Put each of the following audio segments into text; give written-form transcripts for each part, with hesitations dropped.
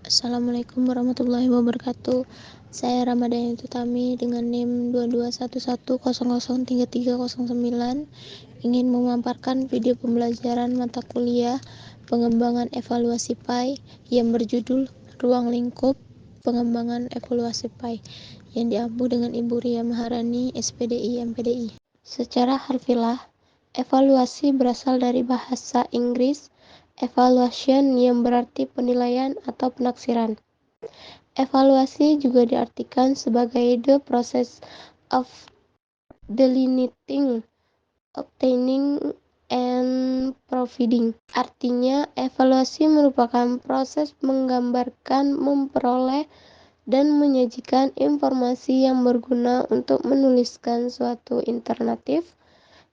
Assalamualaikum warahmatullahi wabarakatuh. Saya Ramadhani Tutami dengan NIM 2211003309 ingin memaparkan video pembelajaran mata kuliah pengembangan evaluasi PAI yang berjudul Ruang Lingkup Pengembangan Evaluasi PAI yang diampu dengan Ibu Ria Maharani, SPDI, MPDI. Secara harfiah, evaluasi berasal dari bahasa Inggris evaluation yang berarti penilaian atau penaksiran. Evaluasi juga diartikan sebagai the process of delineating, obtaining, and providing. Artinya, evaluasi merupakan proses menggambarkan, memperoleh, dan menyajikan informasi yang berguna untuk menuliskan suatu alternatif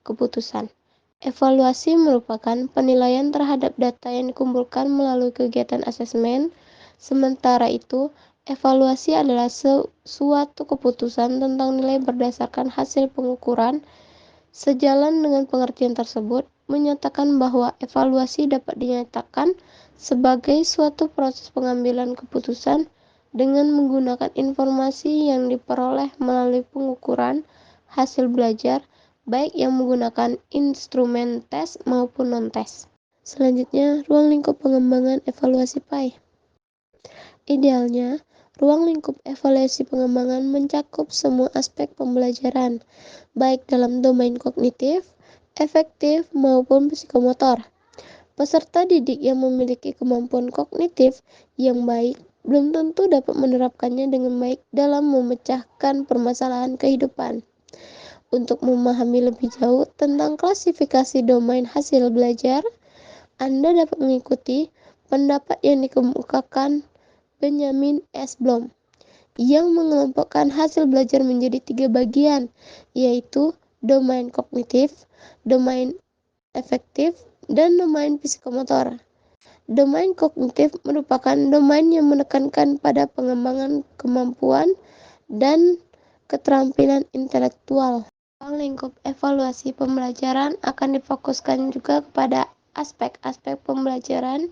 keputusan. Evaluasi merupakan penilaian terhadap data yang dikumpulkan melalui kegiatan asesmen. Sementara itu, evaluasi adalah suatu keputusan tentang nilai berdasarkan hasil pengukuran. Sejalan dengan pengertian tersebut, menyatakan bahwa evaluasi dapat dinyatakan sebagai suatu proses pengambilan keputusan dengan menggunakan informasi yang diperoleh melalui pengukuran hasil belajar, baik yang menggunakan instrumen tes maupun non-tes. Selanjutnya, ruang lingkup pengembangan evaluasi PAI. Idealnya, ruang lingkup evaluasi pengembangan mencakup semua aspek pembelajaran, baik dalam domain kognitif, efektif, maupun psikomotor. Peserta didik yang memiliki kemampuan kognitif yang baik belum tentu dapat menerapkannya dengan baik dalam memecahkan permasalahan kehidupan. Untuk memahami lebih jauh tentang klasifikasi domain hasil belajar, Anda dapat mengikuti pendapat yang dikemukakan Benjamin S. Bloom, yang mengelompokkan hasil belajar menjadi 3 bagian, yaitu domain kognitif, domain efektif, dan domain psikomotor. Domain kognitif merupakan domain yang menekankan pada pengembangan kemampuan dan keterampilan intelektual. Ruang lingkup evaluasi pembelajaran akan difokuskan juga kepada aspek-aspek pembelajaran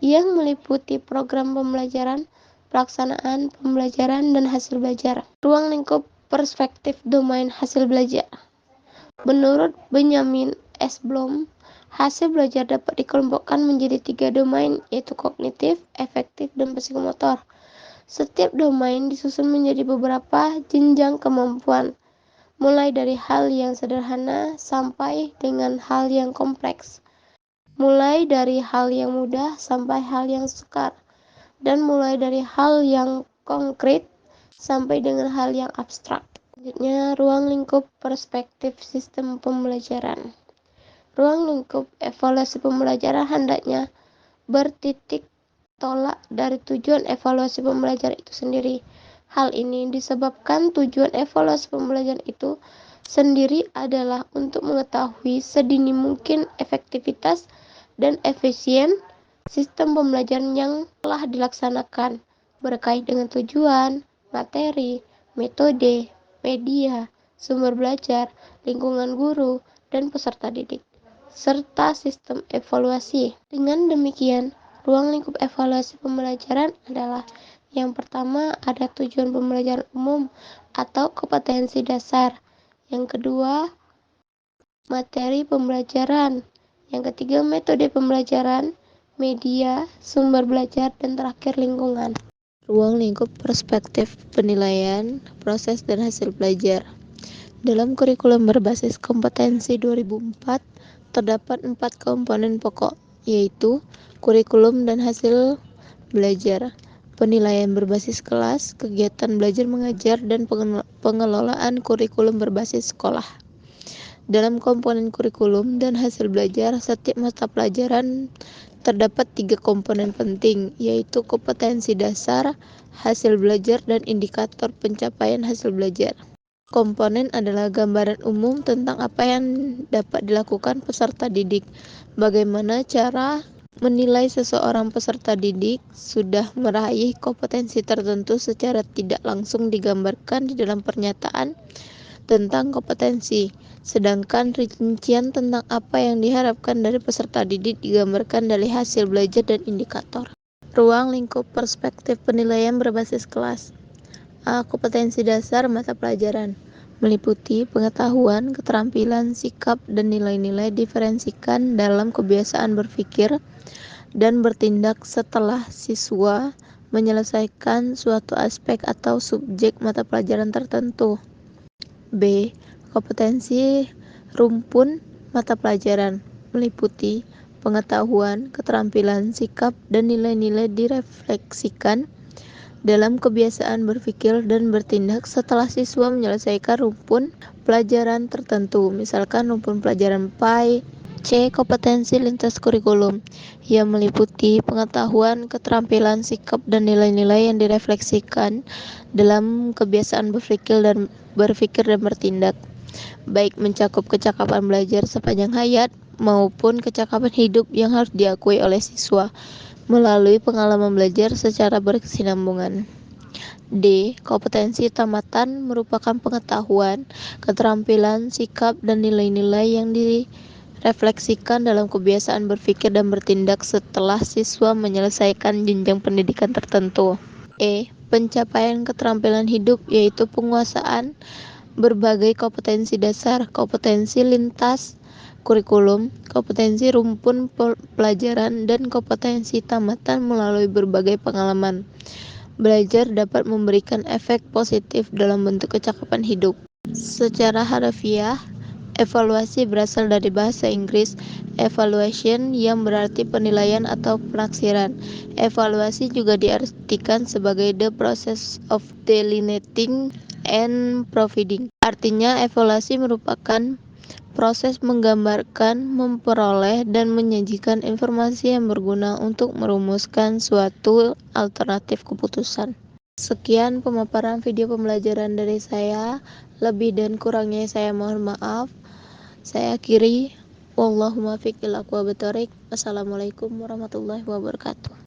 yang meliputi program pembelajaran, pelaksanaan pembelajaran, dan hasil belajar. Ruang lingkup perspektif domain hasil belajar. Menurut Benjamin S. Bloom, hasil belajar dapat dikelompokkan menjadi 3 domain, yaitu kognitif, efektif, dan psikomotor. Setiap domain disusun menjadi beberapa jenjang kemampuan, mulai dari hal yang sederhana sampai dengan hal yang kompleks, mulai dari hal yang mudah sampai hal yang sukar, dan mulai dari hal yang konkret sampai dengan hal yang abstrak. Selanjutnya, ruang lingkup perspektif sistem pembelajaran. Ruang lingkup evaluasi pembelajaran hendaknya bertitik tolak dari tujuan evaluasi pembelajaran itu sendiri. Hal ini disebabkan tujuan evaluasi pembelajaran itu sendiri adalah untuk mengetahui sedini mungkin efektivitas dan efisien sistem pembelajaran yang telah dilaksanakan berkait dengan tujuan, materi, metode, media, sumber belajar, lingkungan guru, dan peserta didik, serta sistem evaluasi. Dengan demikian, ruang lingkup evaluasi pembelajaran adalah yang pertama ada tujuan pembelajaran umum atau kompetensi dasar. Yang kedua, materi pembelajaran. Yang ketiga, metode pembelajaran, media, sumber belajar, dan terakhir lingkungan. Ruang lingkup perspektif penilaian, proses, dan hasil belajar. Dalam kurikulum berbasis kompetensi 2004, terdapat 4 komponen pokok, yaitu kurikulum dan hasil belajar, penilaian berbasis kelas, kegiatan belajar mengajar, dan pengelolaan kurikulum berbasis sekolah. Dalam komponen kurikulum dan hasil belajar, setiap mata pelajaran terdapat 3 komponen penting, yaitu kompetensi dasar, hasil belajar, dan indikator pencapaian hasil belajar. Komponen adalah gambaran umum tentang apa yang dapat dilakukan peserta didik, bagaimana cara menilai seseorang peserta didik sudah meraih kompetensi tertentu secara tidak langsung digambarkan di dalam pernyataan tentang kompetensi, sedangkan rincian tentang apa yang diharapkan dari peserta didik digambarkan dari hasil belajar dan indikator. Ruang lingkup perspektif penilaian berbasis kelas. Kompetensi dasar mata pelajaran meliputi pengetahuan, keterampilan, sikap, dan nilai-nilai diferensikan dalam kebiasaan berpikir dan bertindak setelah siswa menyelesaikan suatu aspek atau subjek mata pelajaran tertentu. B. Kompetensi rumpun mata pelajaran meliputi pengetahuan, keterampilan, sikap, dan nilai-nilai direfleksikan dalam kebiasaan berpikir dan bertindak setelah siswa menyelesaikan rumpun pelajaran tertentu, misalkan rumpun pelajaran PAI. C. Kompetensi lintas kurikulum yang meliputi pengetahuan, keterampilan, sikap, dan nilai-nilai yang direfleksikan dalam kebiasaan berpikir dan bertindak, baik mencakup kecakapan belajar sepanjang hayat maupun kecakapan hidup yang harus diakui oleh siswa melalui pengalaman belajar secara berkesinambungan. D. Kompetensi tamatan merupakan pengetahuan, keterampilan, sikap, dan nilai-nilai yang direfleksikan dalam kebiasaan berpikir dan bertindak setelah siswa menyelesaikan jenjang pendidikan tertentu. E. Pencapaian keterampilan hidup yaitu penguasaan berbagai kompetensi dasar, kompetensi lintas kurikulum, kompetensi rumpun pelajaran, dan kompetensi tamatan melalui berbagai pengalaman. Belajar dapat memberikan efek positif dalam bentuk kecakapan hidup. Secara harfiah, evaluasi berasal dari bahasa Inggris evaluation yang berarti penilaian atau penaksiran. Evaluasi juga diartikan sebagai the process of delineating and providing. Artinya, evaluasi merupakan proses menggambarkan, memperoleh, dan menyajikan informasi yang berguna untuk merumuskan suatu alternatif keputusan. Sekian pemaparan video pembelajaran dari saya. Lebih dan kurangnya saya mohon maaf. Saya akhiri. Wallahumma fiqh ila aqwamit thoriq. Wassalamualaikum warahmatullahi wabarakatuh.